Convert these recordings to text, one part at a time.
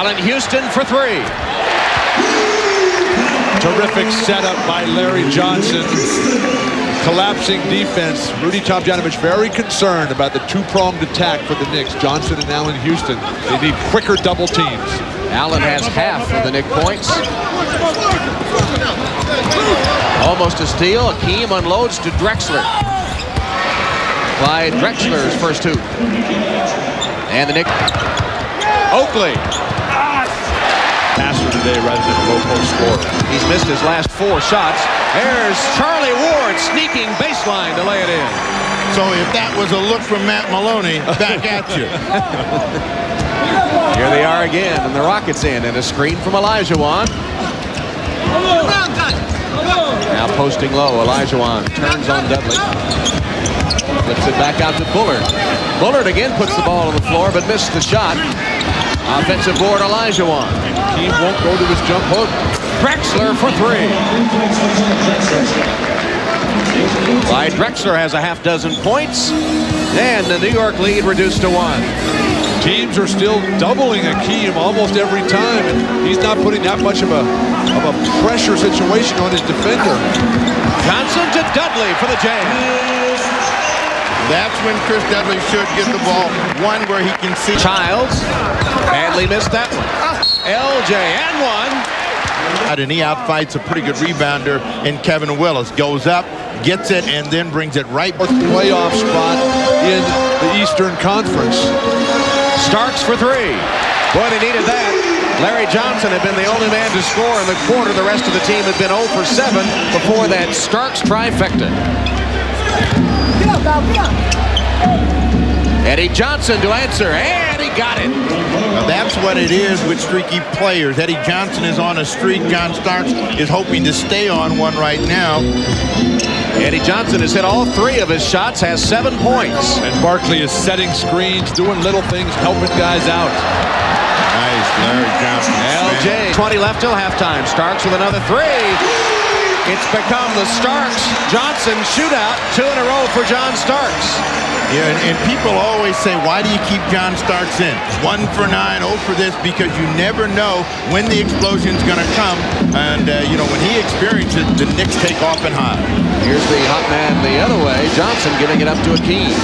Allen Houston for three. Terrific setup by Larry Johnson. Collapsing defense. Rudy Tomjanovich very concerned about the two-pronged attack for the Knicks. Johnson and Allen Houston. They need quicker double teams. Allen has half of the Knick points. Almost a steal. Akeem unloads to Drexler. Clyde Drexler's first two. And the Knicks. Oakley. Passer today rather than a low post scorer. He's missed his last four shots. There's Charlie Ward sneaking baseline to lay it in. So if that was a look from Matt Maloney, back at you. Here they are again, and the Rockets in, and a screen from Olajuwon. Now posting low, Olajuwon turns on Dudley. Flips it back out to Bullard. Bullard again puts the ball on the floor, but missed the shot. Offensive board, Olajuwon. Team won't go to his jump hook. Drexler for three. Clyde Drexler has a half dozen points, and the New York lead reduced to one. Teams are still doubling Akeem almost every time, and he's not putting that much of a pressure situation on his defender. Johnson to Dudley for the jam. That's when Chris Dudley should get the ball. One where he can see. Childs. Badly missed that one. LJ and one. And he outfights a pretty good rebounder in Kevin Willis. Goes up, gets it, and then brings it right. Playoff spot in the Eastern Conference. Starks for three. Boy, they needed that. Larry Johnson had been the only man to score in the quarter. The rest of the team had been 0 for 7 before that Starks trifecta. Eddie Johnson to answer, and he got it. Now that's what it is with streaky players. Eddie Johnson is on a streak. John Starks is hoping to stay on one right now. Eddie Johnson has hit all three of his shots, has 7 points. And Barkley is setting screens, doing little things, helping guys out. Nice, Larry Johnson. LJ, 20 left till halftime. Starks with another three. It's become the Starks-Johnson shootout, 2 in a row for John Starks. Yeah, and people always say, why do you keep John Starks in? 1 for 9, 0 for this, because you never know when the explosion's going to come. And, you know, when he experiences it, the Knicks take off and high. Here's the hot man the other way. Johnson giving it up to Akeem.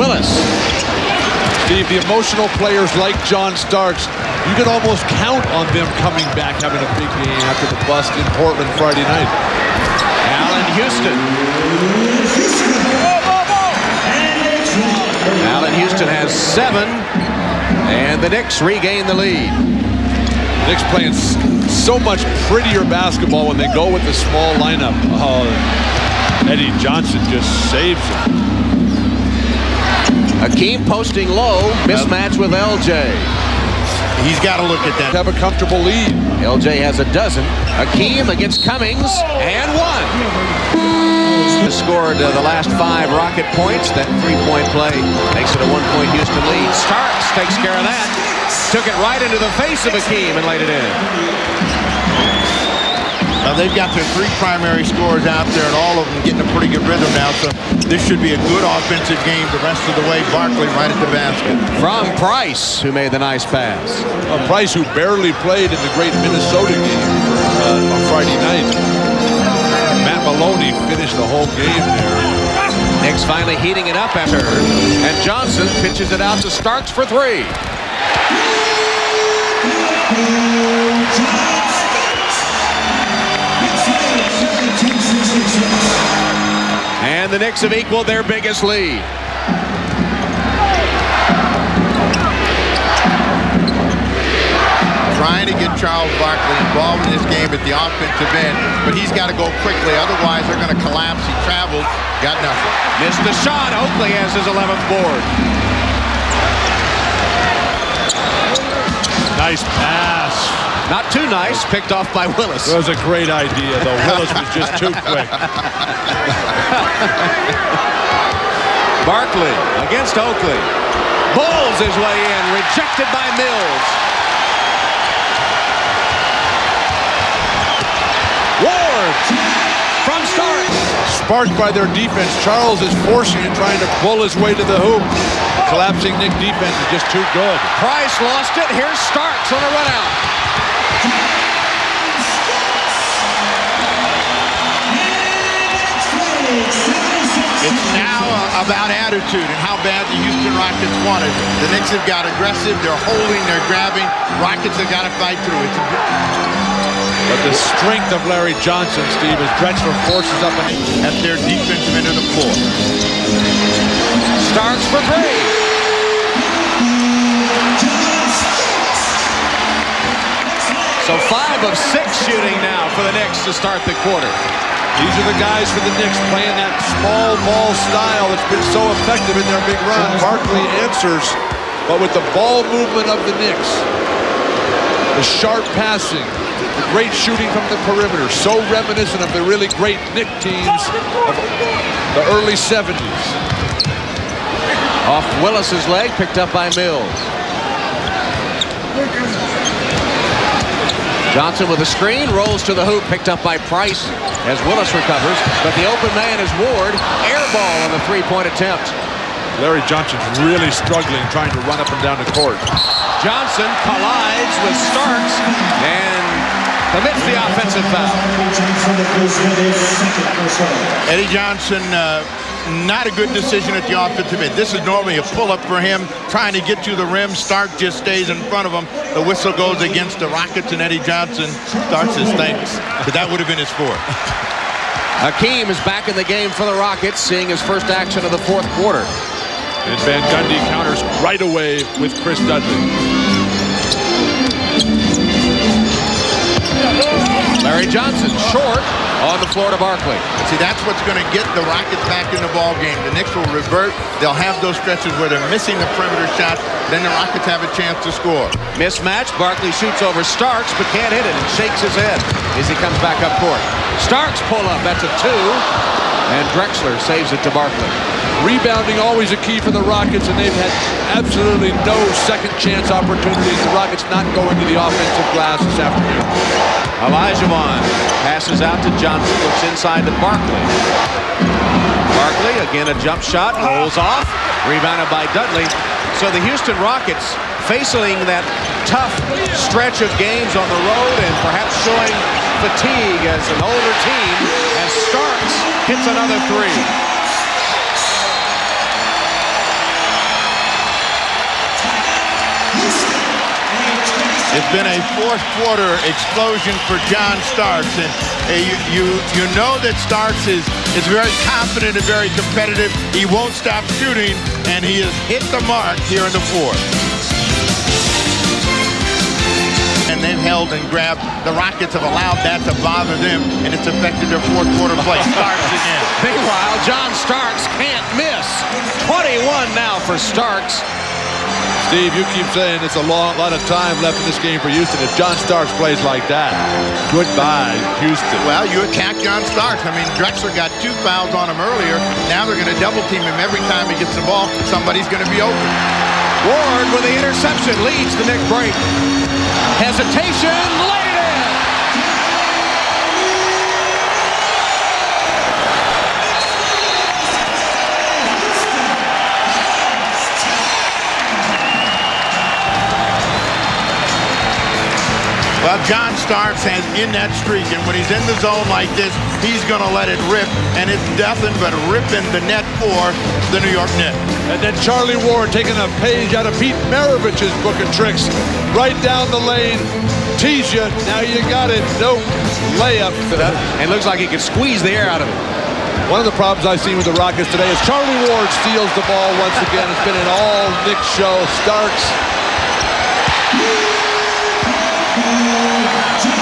Willis. Steve, the emotional players like John Starks, you can almost count on them coming back, having a big game after the bust in Portland Friday night. Allen Houston. Allen Houston has 7, and the Knicks regain the lead. Knicks playing so much prettier basketball when they go with the small lineup. Oh, Eddie Johnson just saves it. Akeem posting low, mismatch with LJ. He's got to look at that. Have a comfortable lead. LJ has a dozen. Akeem against Cummings, and one. Scored the last 5 Rocket points. That 3-point play makes it a 1-point Houston lead. Starks takes care of that. Took it right into the face of Akeem and laid it in. Now they've got their 3 primary scorers out there, and all of them getting a pretty good rhythm now. So this should be a good offensive game the rest of the way. Barkley right at the basket. From Price, who made the nice pass. Price, who barely played in the great Minnesota game on Friday night. Matt Maloney finished the whole game there. Knicks finally heating it up after, and Johnson pitches it out to Starks for 3. And the Knicks have equaled their biggest lead. Trying to get Charles Barkley involved in this game at the offensive end, but he's got to go quickly, otherwise they're going to collapse. He traveled, got nothing. Missed the shot. Oakley has his 11th board. Nice pass. Not too nice, picked off by Willis. That was a great idea, though. Willis was just too quick. Barkley against Oakley. Bulls his way in, rejected by Mills. Ward from Starks. Sparked by their defense, Charles is forcing it, trying to pull his way to the hoop. collapsing Knick defense is just too good. Price lost it. Here's Starks on a run out. It's now about attitude and how bad the Houston Rockets want it. The Knicks have got aggressive. They're holding. They're grabbing. Rockets have got to fight through it. But the strength of Larry Johnson, Steve, as Drexler forces up at their defensive end of the floor. Starks for three. So 5 of 6 shooting now for the Knicks to start the quarter. These are the guys for the Knicks playing that small ball style that's been so effective in their big run. Barkley answers, but with the ball movement of the Knicks, the sharp passing, the great shooting from the perimeter, so reminiscent of the really great Knick teams of the early 70s. Off Willis's leg, picked up by Mills. Johnson with a screen, rolls to the hoop, picked up by Price as Willis recovers. But the open man is Ward. Air ball on the three-point attempt. Larry Johnson's really struggling, trying to run up and down the court. Johnson collides with Starks and commits the offensive foul. Eddie Johnson, not a good decision at the offensive end. This is normally a pull-up for him, trying to get to the rim. Stark just stays in front of him. The whistle goes against the Rockets, and Eddie Johnson starts his thanks, but that would have been his fourth. Hakeem is back in the game for the Rockets, seeing his first action of the fourth quarter. And Van Gundy counters right away with Chris Dudley. Larry Johnson short on the floor to Barkley. See, that's what's going to get the Rockets back in the ball game. The Knicks will revert. They'll have those stretches where they're missing the perimeter shots. Then the Rockets have a chance to score. Mismatch. Barkley shoots over Starks, but can't hit it and shakes his head as he comes back up court. Starks pull up. That's a 2. And Drexler saves it to Barkley. Rebounding always a key for the Rockets, and they've had absolutely no second chance opportunities. The Rockets not going to the offensive glass this afternoon. Olajuwon passes out to Johnson, looks inside to Barkley. Barkley, again a jump shot, rolls off, rebounded by Dudley. So the Houston Rockets facing that tough stretch of games on the road and perhaps showing fatigue as an older team as Starks hits another 3. It's been a fourth quarter explosion for John Starks, and you know that Starks is very confident and very competitive. He won't stop shooting, and he has hit the mark here in the fourth. And they've held and grabbed. The Rockets have allowed that to bother them, and it's affected their fourth quarter play. Starks again. Meanwhile, John Starks can't miss. 21 now for Starks. Steve, you keep saying it's a lot of time left in this game for Houston. If John Starks plays like that, goodbye, Houston. Well, you attack John Starks. I mean, Drexler got 2 fouls on him earlier. Now they're going to double team him every time he gets the ball. Somebody's going to be open. Ward with the interception leads the Knick break. Hesitation, laid it in. Well, John Starks has in that streak, and when he's in the zone like this, he's going to let it rip, and it's nothing but ripping the net for the New York Knicks. And then Charlie Ward taking a page out of Pete Maravich's book of tricks. Right down the lane, tease you, now you got it, nope, layup. And looks like he could squeeze the air out of it. One of the problems I've seen with the Rockets today is Charlie Ward steals the ball once again. It's been an all-Knicks show. Starks.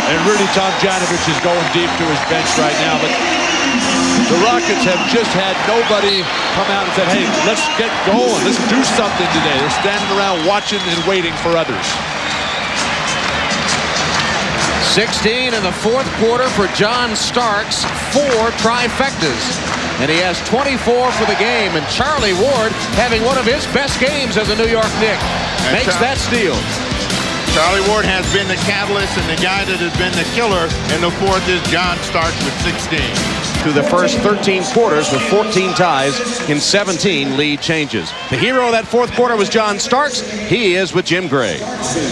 And Rudy Tomjanovich is going deep to his bench right now. But the Rockets have just had nobody come out and said, hey, let's get going. Let's do something today. They're standing around watching and waiting for others. 16 in the fourth quarter for John Starks, 4 trifectas. And he has 24 for the game. And Charlie Ward having one of his best games as a New York Knick. Makes that steal. Charlie Ward has been the catalyst and the guy that has been the killer. And the fourth is John Starks with 16. through the first 13 quarters with 14 ties in 17 lead changes. The hero of that fourth quarter was John Starks. He is with Jim Gray.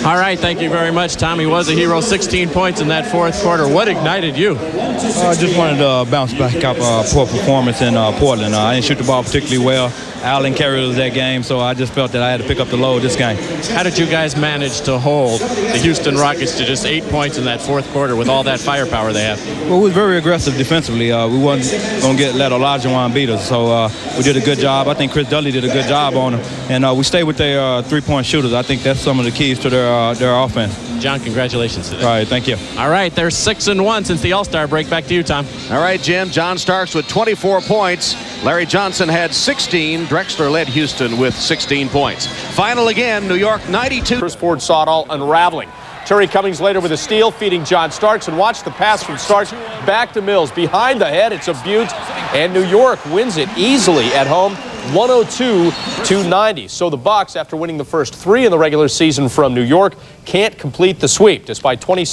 All right, thank you very much, Tom. He was a hero, 16 points in that fourth quarter. What ignited you? I just wanted to bounce back up poor performance in Portland. I didn't shoot the ball particularly well. Allen carried us that game, so I just felt that I had to pick up the load this game. How did you guys manage to hold the Houston Rockets to just 8 points in that fourth quarter with all that firepower they have? Well, we were very aggressive defensively. We wasn't going to let Olajuwon beat us, so we did a good job. I think Chris Dudley did a good job on him, and we stayed with their three-point shooters. I think that's some of the keys to their offense. John, congratulations today. All right, thank you. All right, they're 6-1 since the All-Star break. Back to you, Tom. All right, Jim. John Starks with 24 points. Larry Johnson had 16. Drexler led Houston with 16 points. Final again, New York 92. First Ford saw it all unraveling. Terry Cummings later with a steal, feeding John Starks, and watch the pass from Starks back to Mills. Behind the head, it's a beaut, and New York wins it easily at home, 102-90. So the Bucks, after winning the first 3 in the regular season from New York, can't complete the sweep despite 26